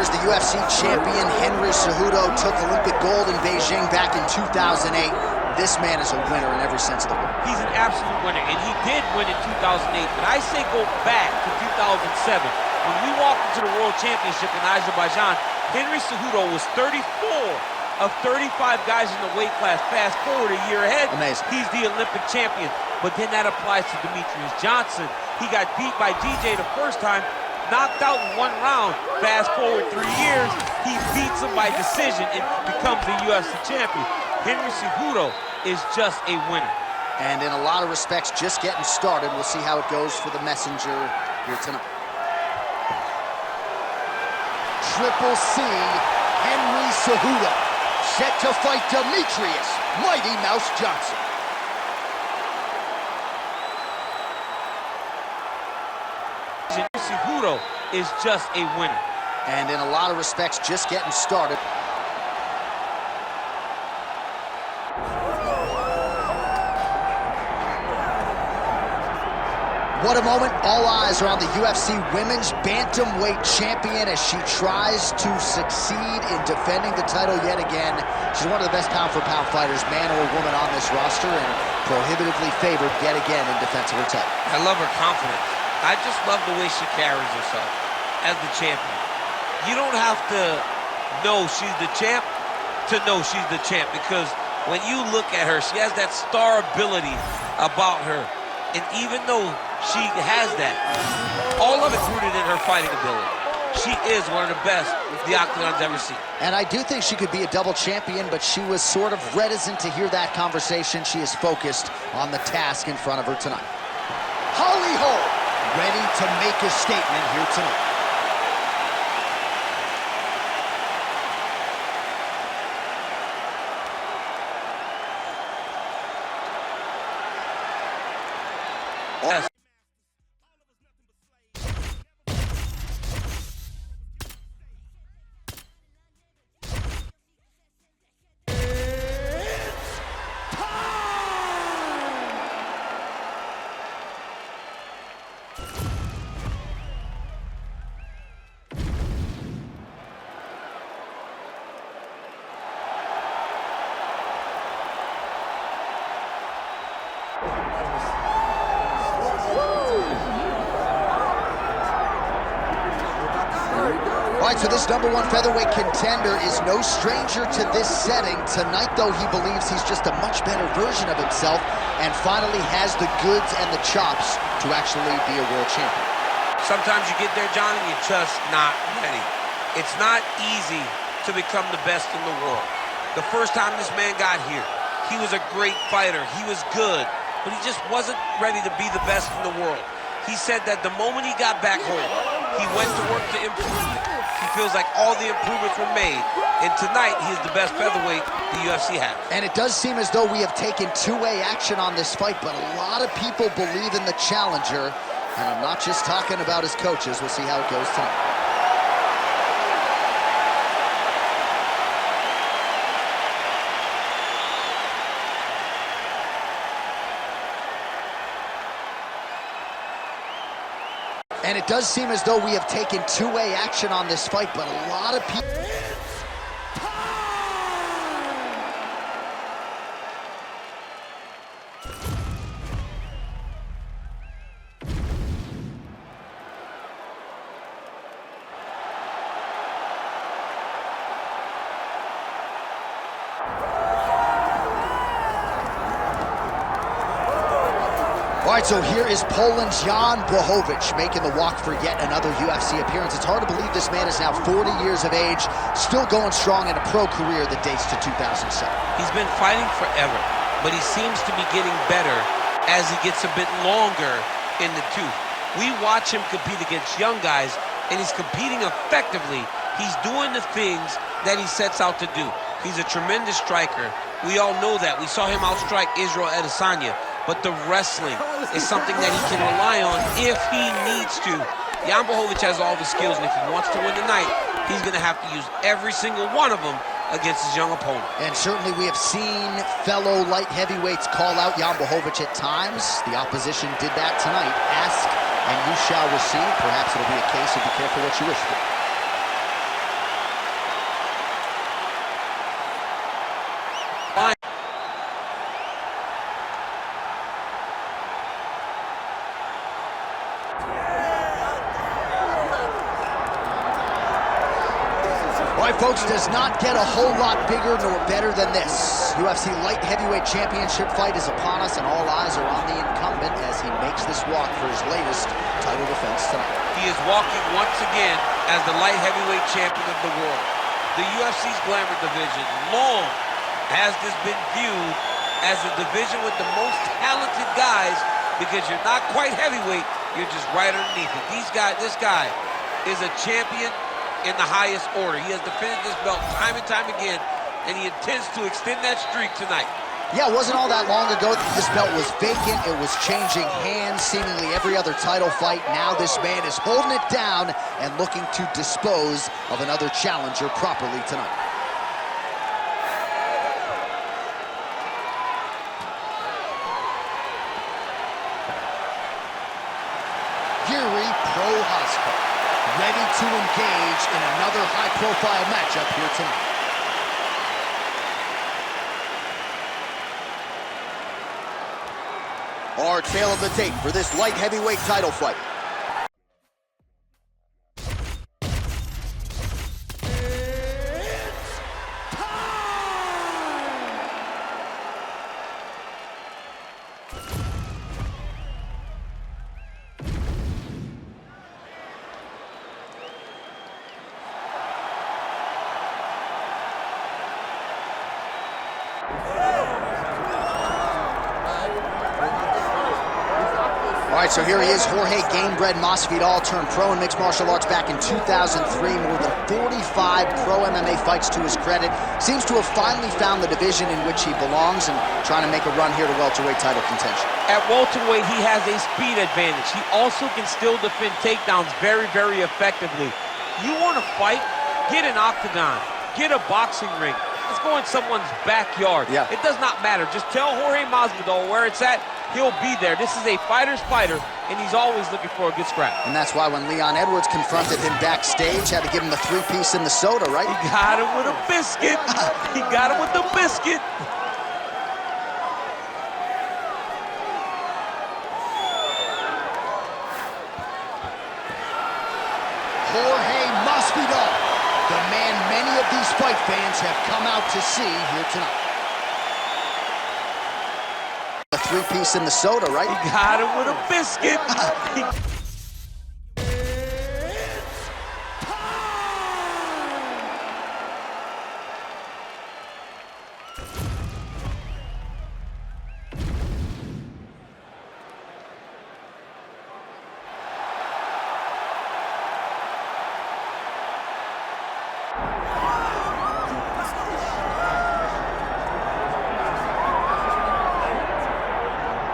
fighters, the UFC champion Henry Cejudo took Olympic gold in Beijing back in 2008. This man is a winner in every sense of the word. He's an absolute winner, and he did win in 2008. But I say go back to 2007. When we walked into the World Championship in Azerbaijan, Henry Cejudo was 34 of 35 guys in the weight class. Fast forward a year ahead, amazing. He's the Olympic champion. But then that applies to Demetrius Johnson. He got beat by DJ the first time, knocked out in one round. Fast forward 3 years, he beats him by decision and becomes the UFC champion. Henry Cejudo is just a winner. And in a lot of respects, just getting started. We'll see how it goes for the messenger here tonight. Triple C, Henry Cejudo, set to fight Demetrius Mighty Mouse Johnson. Cejudo is just a winner. And in a lot of respects, just getting started. What a moment. All eyes are on the UFC Women's Bantamweight Champion as she tries to succeed in defending the title yet again. She's one of the best pound-for-pound fighters, man or woman, on this roster, and prohibitively favored yet again in defense of her title. I love her confidence. I just love the way she carries herself as the champion. You don't have to know she's the champ to know she's the champ, because when you look at her, she has that star ability about her. And even though she has that, all of it's rooted in her fighting ability. She is one of the best the Octagon's ever seen. And I do think she could be a double champion, but she was sort of reticent to hear that conversation. She is focused on the task in front of her tonight. Holly Holm, ready to make a statement here tonight. Yes. All right, so this #1 featherweight contender is no stranger to this setting. Tonight, though, he believes he's just a much better version of himself and finally has the goods and the chops to actually be a world champion. Sometimes you get there, John, and you're just not ready. It's not easy to become the best in the world. The first time this man got here, he was a great fighter. He was good, but he just wasn't ready to be the best in the world. He said that the moment he got back home, he went to work to improve it. He feels like all the improvements were made, and tonight he's the best featherweight the UFC has. And it does seem as though we have taken two-way action on this fight, but a lot of people believe in the challenger, and I'm not just talking about his coaches. We'll see how it goes tonight. And it does seem as though we have taken two-way action on this fight, but a lot of people... All right, so here is Poland's Jan Blachowicz making the walk for yet another UFC appearance. It's hard to believe this man is now 40 years of age, still going strong in a pro career that dates to 2007. He's been fighting forever, but he seems to be getting better as he gets a bit longer in the tooth. We watch him compete against young guys, and he's competing effectively. He's doing the things that he sets out to do. He's a tremendous striker. We all know that. We saw him outstrike Israel Adesanya. But the wrestling is something that he can rely on if he needs to. Jan Blachowicz has all the skills, and if he wants to win tonight, he's going to have to use every single one of them against his young opponent. And certainly we have seen fellow light heavyweights call out Jan Blachowicz at times. The opposition did that tonight. Ask and you shall receive. Perhaps it'll be a case of be careful what you wish for. Folks, does not get a whole lot bigger nor better than this. UFC Light Heavyweight Championship fight is upon us, and all eyes are on the incumbent as he makes this walk for his latest title defense tonight. He is walking once again as the light heavyweight champion of the world. The UFC's glamour division long has this been viewed as a division with the most talented guys, because you're not quite heavyweight, you're just right underneath it. This guy is a champion in the highest order. He has defended this belt time and time again, and he intends to extend that streak tonight. Yeah, it wasn't all that long ago that this belt was vacant. It was changing hands seemingly every other title fight. Now this man is holding it down and looking to dispose of another challenger properly tonight. Yuri Prochazka, ready to engage in another high-profile matchup here tonight. Our tale of the tape for this light heavyweight title fight. All right, so here he is, Jorge Gamebred Masvidal turned pro in mixed martial arts back in 2003. More than 45 pro MMA fights to his credit. Seems to have finally found the division in which he belongs and trying to make a run here to welterweight title contention. At welterweight, he has a speed advantage. He also can still defend takedowns very, very effectively. You want to fight? Get an octagon. Get a boxing ring. Let's go in someone's backyard. Yeah. It does not matter. Just tell Jorge Masvidal where it's at. He'll be there. This is a fighter's fighter, and he's always looking for a good scrap. And that's why when Leon Edwards confronted him backstage, had to give him the three-piece in the soda, right? He got him with a biscuit. He got him with the biscuit. Jorge Masvidal, the man many of these fight fans have come out to see here tonight. A three-piece in the soda, right? He got him with a biscuit.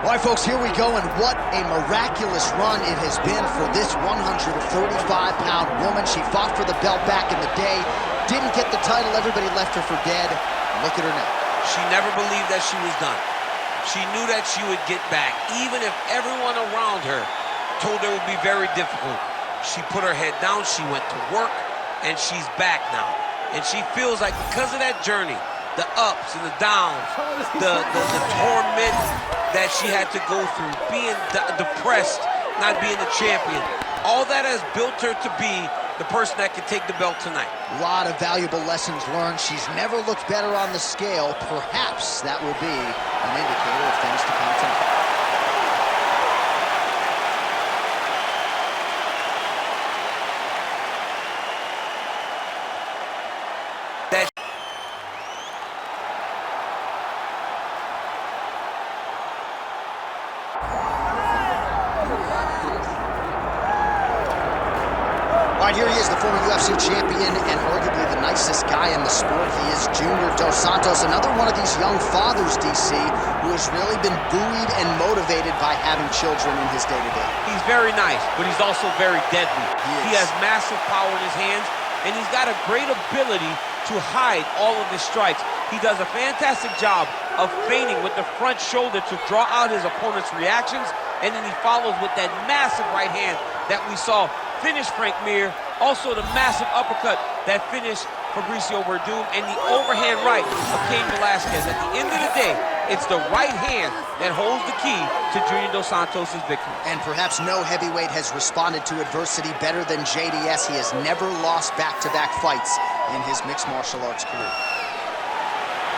All right, folks, here we go, and what a miraculous run it has been for this 135-pound woman. She fought for the belt back in the day, didn't get the title, everybody left her for dead. Look at her now. She never believed that she was done. She knew that she would get back, even if everyone around her told her it would be very difficult. She put her head down, she went to work, and she's back now. And she feels like because of that journey, the ups and the downs, the torment that she had to go through, being depressed, not being a champion, all that has built her to be the person that can take the belt tonight. A lot of valuable lessons learned. She's never looked better on the scale. Perhaps that will be an indicator of things to come tonight. All right, here he is, the former UFC champion and arguably the nicest guy in the sport. He is Junior Dos Santos, another one of these young fathers, DC, who has really been buoyed and motivated by having children in his day-to-day. He's very nice, but he's also very deadly. He has massive power in his hands, and he's got a great ability to hide all of his strikes. He does a fantastic job of feigning with the front shoulder to draw out his opponent's reactions, and then he follows with that massive right hand that we saw finish Frank Mir, also the massive uppercut that finished Fabricio Verdum, and the overhand right of Cain Velasquez. At the end of the day, it's the right hand that holds the key to Junior Dos Santos' victory. And perhaps no heavyweight has responded to adversity better than JDS. He has never lost back-to-back fights in his mixed martial arts career.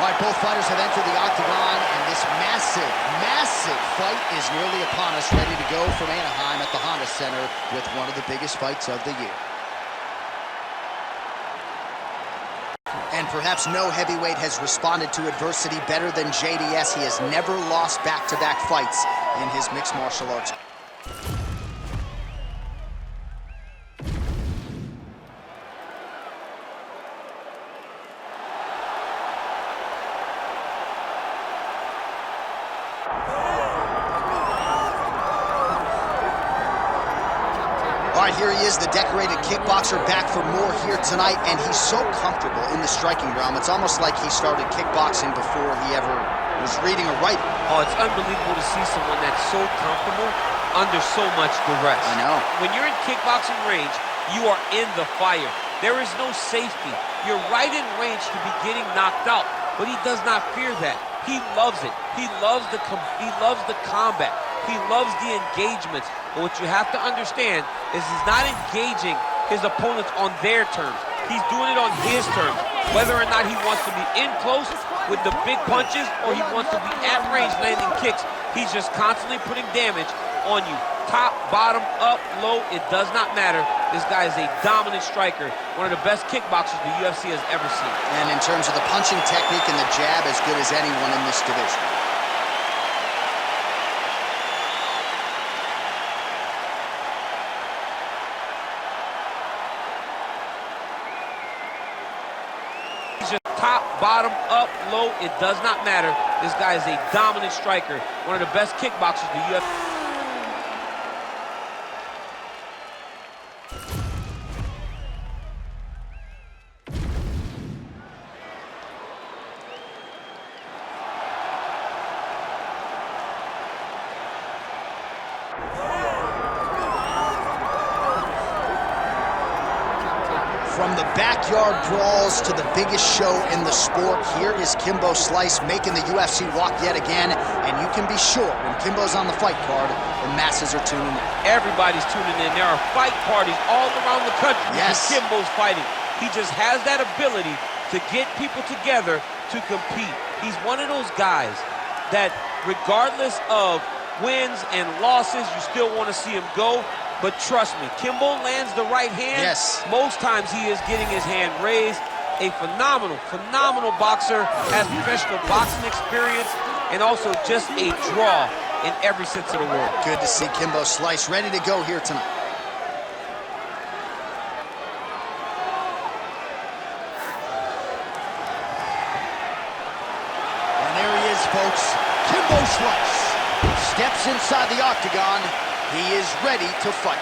All right, both fighters have entered the octagon, and this massive, massive fight is nearly upon us, ready to go from Anaheim at the Honda Center with one of the biggest fights of the year. And perhaps no heavyweight has responded to adversity better than JDS. He has never lost back-to-back fights in his mixed martial arts. All right, here he is, the decorated kickboxer, back for more here tonight, and he's so comfortable in the striking realm. It's almost like he started kickboxing before he ever was reading or writing. Oh, it's unbelievable to see someone that's so comfortable under so much duress. I know. When you're in kickboxing range, you are in the fire. There is no safety. You're right in range to be getting knocked out, but he does not fear that. He loves it. He loves the combat. He loves the engagements. But what you have to understand is he's not engaging his opponents on their terms. He's doing it on his terms. Whether or not he wants to be in close with the big punches or he wants to be at range landing kicks, he's just constantly putting damage on you. Top, bottom, up, low, it does not matter. This guy is a dominant striker, one of the best kickboxers the UFC has ever seen. And in terms of the punching technique and the jab, as good as anyone in this division. Top, bottom, up, low, it does not matter. This guy is a dominant striker, one of the best kickboxers the UFC. From the backyard brawls to the biggest show in the sport, here is Kimbo Slice making the UFC walk yet again, and you can be sure when Kimbo's on the fight card, the masses are tuning in. Everybody's tuning in. There are fight parties all around the country because Yes. Kimbo's fighting. He just has that ability to get people together to compete. He's one of those guys that regardless of wins and losses, you still want to see him go. But trust me, Kimbo lands the right hand. Yes. Most times he is getting his hand raised. A phenomenal, phenomenal boxer, has professional boxing experience, and also just a draw in every sense of the word. Good to see Kimbo Slice ready to go here tonight. And there he is, folks. Kimbo Slice steps inside the octagon. He is ready to fight.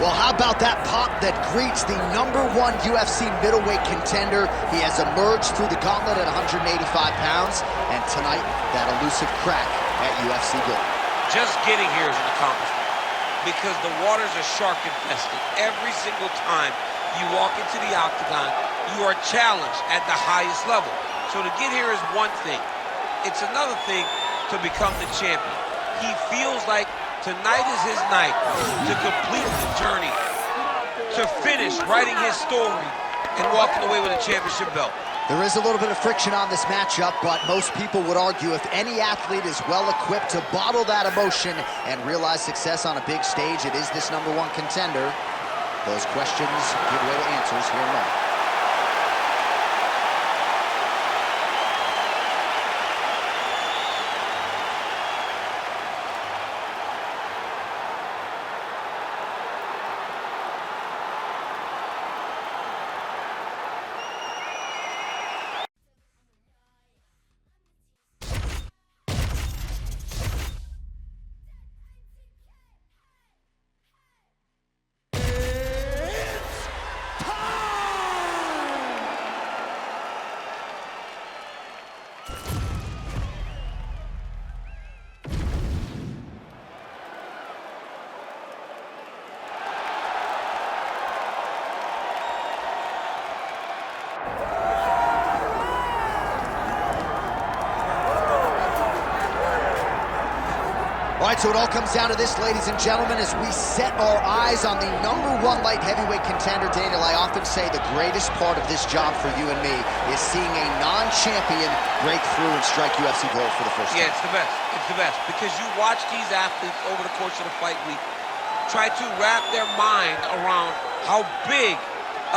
Well, how about that pop that greets the #1 UFC middleweight contender? He has emerged through the gauntlet at 185 pounds, and tonight, that elusive crack at UFC Gold. Just getting here is an accomplishment because the waters are shark infested. Every single time you walk into the octagon, you are challenged at the highest level. So to get here is one thing. It's another thing to become the champion. He feels like tonight is his night to complete the journey, to finish writing his story and walking away with a championship belt. There is a little bit of friction on this matchup, but most people would argue if any athlete is well equipped to bottle that emotion and realize success on a big stage, it is this #1 contender. Those questions give way to answers here in a moment. So it all comes down to this, ladies and gentlemen, as we set our eyes on the #1 light heavyweight contender. Daniel, I often say the greatest part of this job for you and me is seeing a non-champion break through and strike UFC gold for the first time. Yeah, it's the best. It's the best because you watch these athletes over the course of the fight week try to wrap their mind around how big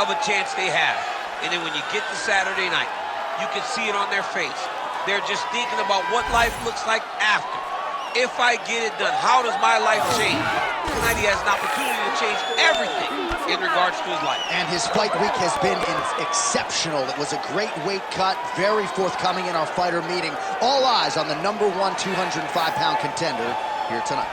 of a chance they have. And then when you get to Saturday night, you can see it on their face. They're just thinking about what life looks like after. If I get it done, how does my life change? Tonight he has an opportunity to change everything in regards to his life. And his fight week has been exceptional. It was a great weight cut, very forthcoming in our fighter meeting. All eyes on the #1 205-pound contender here tonight.